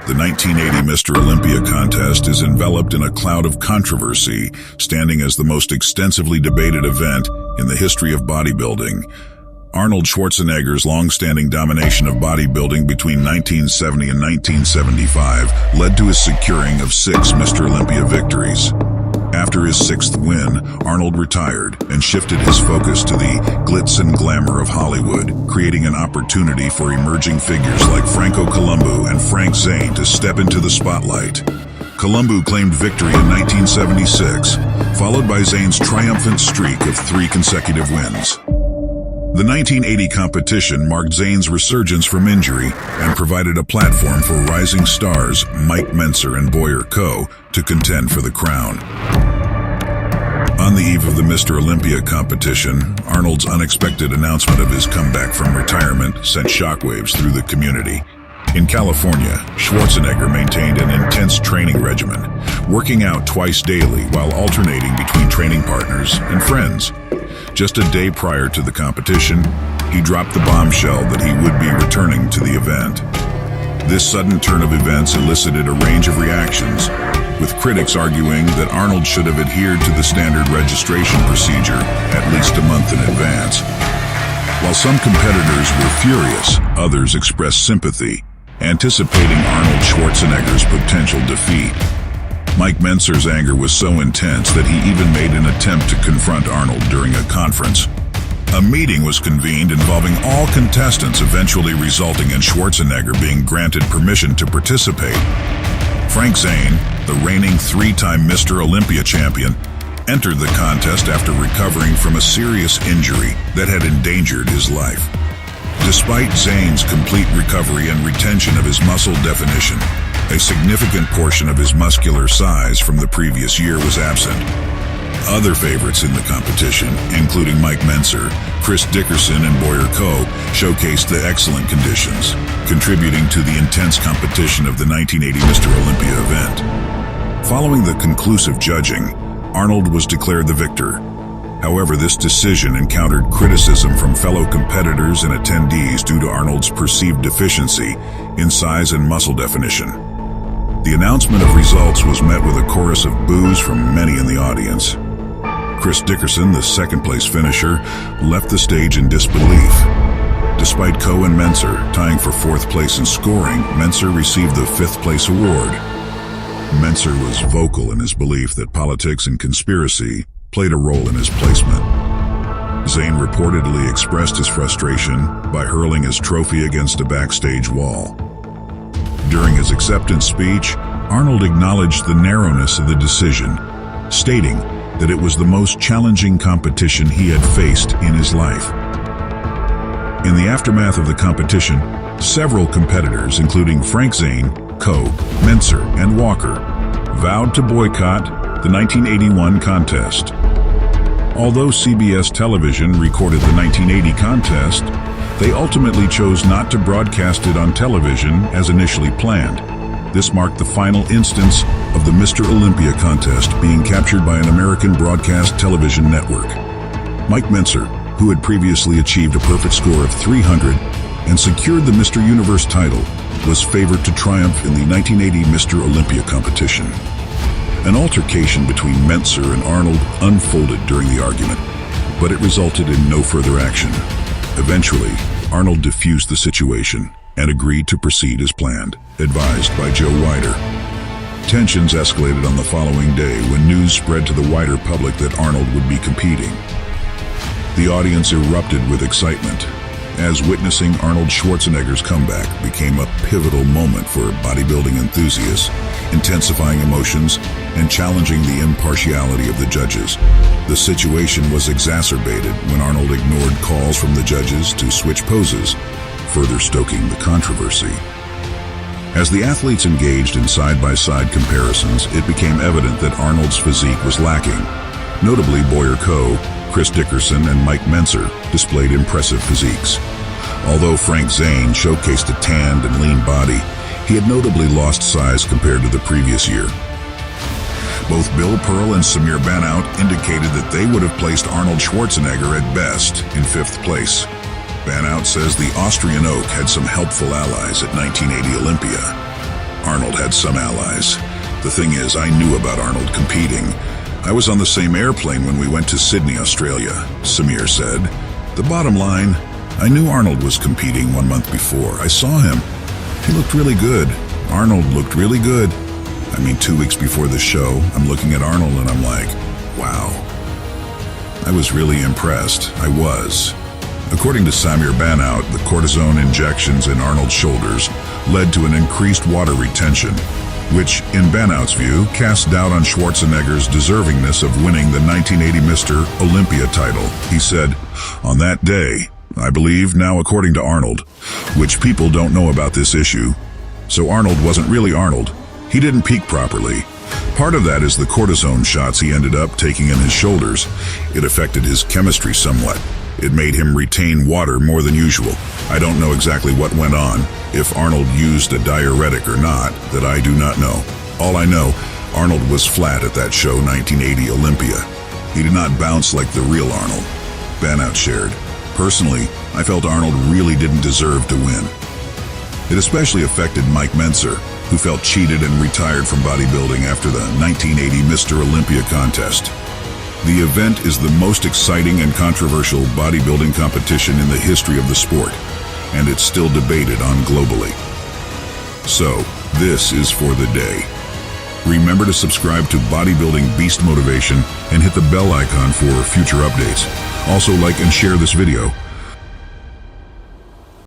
The 1980 Mr. Olympia contest is enveloped in a cloud of controversy, standing as the most extensively debated event in the history of bodybuilding. Arnold Schwarzenegger's long-standing domination of bodybuilding between 1970 and 1975 led to his securing of 6 Mr. Olympia victories. After his 6th win, Arnold retired and shifted his focus to the glitz and glamour of Hollywood, creating an opportunity for emerging figures like Franco Columbu and Frank Zane to step into the spotlight. Columbu claimed victory in 1976, followed by Zane's triumphant streak of 3 consecutive wins. The 1980 competition marked Zane's resurgence from injury and provided a platform for rising stars Mike Mentzer and Boyer Coe to contend for the crown. On the eve of the Mr. Olympia competition, Arnold's unexpected announcement of his comeback from retirement sent shockwaves through the community. In California, Schwarzenegger maintained an intense training regimen, working out twice daily while alternating between training partners and friends. Just a day prior to the competition, he dropped the bombshell that he would be returning to the event. This sudden turn of events elicited a range of reactions, with critics arguing that Arnold should have adhered to the standard registration procedure at least a month in advance. While some competitors were furious, others expressed sympathy, anticipating Arnold Schwarzenegger's potential defeat. Mike Mentzer's anger was so intense that he even made an attempt to confront Arnold during a conference. A meeting was convened involving all contestants, eventually resulting in Schwarzenegger being granted permission to participate. Frank Zane, the reigning 3-time Mr. Olympia champion, entered the contest after recovering from a serious injury that had endangered his life. Despite Zane's complete recovery and retention of his muscle definition, a significant portion of his muscular size from the previous year was absent. Other favorites in the competition, including Mike Mentzer, Chris Dickerson, and Boyer Coe, showcased the excellent conditions, contributing to the intense competition of the 1980 Mr. Olympia event. Following the conclusive judging, Arnold was declared the victor. However, this decision encountered criticism from fellow competitors and attendees due to Arnold's perceived deficiency in size and muscle definition. The announcement of results was met with a chorus of boos from many in the audience. Chris Dickerson, the second-place finisher, left the stage in disbelief. Despite Coe and Mentzer tying for 4th place in scoring, Mentzer received the 5th-place award. Mentzer was vocal in his belief that politics and conspiracy played a role in his placement. Zane reportedly expressed his frustration by hurling his trophy against a backstage wall. During his acceptance speech, Arnold acknowledged the narrowness of the decision, stating that it was the most challenging competition he had faced in his life. In the aftermath of the competition, several competitors, including Frank Zane, Coe, Mentzer, and Walker, vowed to boycott the 1981 contest. Although CBS television recorded the 1980 contest, they ultimately chose not to broadcast it on television as initially planned. This marked the final instance of the Mr. Olympia contest being captured by an American broadcast television network. Mike Mentzer, who had previously achieved a perfect score of 300 and secured the Mr. Universe title, was favored to triumph in the 1980 Mr. Olympia competition. An altercation between Mentzer and Arnold unfolded during the argument, but it resulted in no further action. Eventually, Arnold diffused the situation and agreed to proceed as planned, advised by Joe Weider. Tensions escalated on the following day when news spread to the wider public that Arnold would be competing. The audience erupted with excitement, as witnessing Arnold Schwarzenegger's comeback became a pivotal moment for bodybuilding enthusiasts, intensifying emotions and challenging the impartiality of the judges. The situation was exacerbated when Arnold ignored calls from the judges to switch poses, further stoking the controversy. As the athletes engaged in side-by-side comparisons, it became evident that Arnold's physique was lacking. Notably, Boyer Coe, Chris Dickerson, and Mike Mentzer displayed impressive physiques. Although Frank Zane showcased a tanned and lean body, he had notably lost size compared to the previous year. Both Bill Pearl and Samir Banout indicated that they would have placed Arnold Schwarzenegger at best in 5th place. Banout says the Austrian Oak had some helpful allies at 1980 Olympia. Arnold Arnold had some allies. The thing is, I knew about Arnold competing. I was on the same airplane when we went to Sydney, Australia, Samir said. The bottom line, I knew Arnold was competing 1 month before. I saw him. He looked really good. Arnold looked really good. 2 weeks before the show, I'm looking at Arnold and I'm like, wow. I was really impressed. I was. According to Samir Banout, the cortisone injections in Arnold's shoulders led to an increased water retention, which, in Banout's view, cast doubt on Schwarzenegger's deservingness of winning the 1980 Mr. Olympia title. He said, on that day, I believe, now according to Arnold, which people don't know about this issue. So Arnold wasn't really Arnold. He didn't peak properly. Part of that is the cortisone shots he ended up taking in his shoulders. It affected his chemistry somewhat. It made him retain water more than usual. I don't know exactly what went on, if Arnold used a diuretic or not, that I do not know. All I know, Arnold was flat at that show 1980 Olympia. He did not bounce like the real Arnold. Banout shared. Personally, I felt Arnold really didn't deserve to win. It especially affected Mike Mentzer, who felt cheated and retired from bodybuilding after the 1980 Mr. Olympia contest. The event is the most exciting and controversial bodybuilding competition in the history of the sport, and it's still debated on globally. So, this is for the day. Remember to subscribe to Bodybuilding Beast Motivation and hit the bell icon for future updates. Also like and share this video.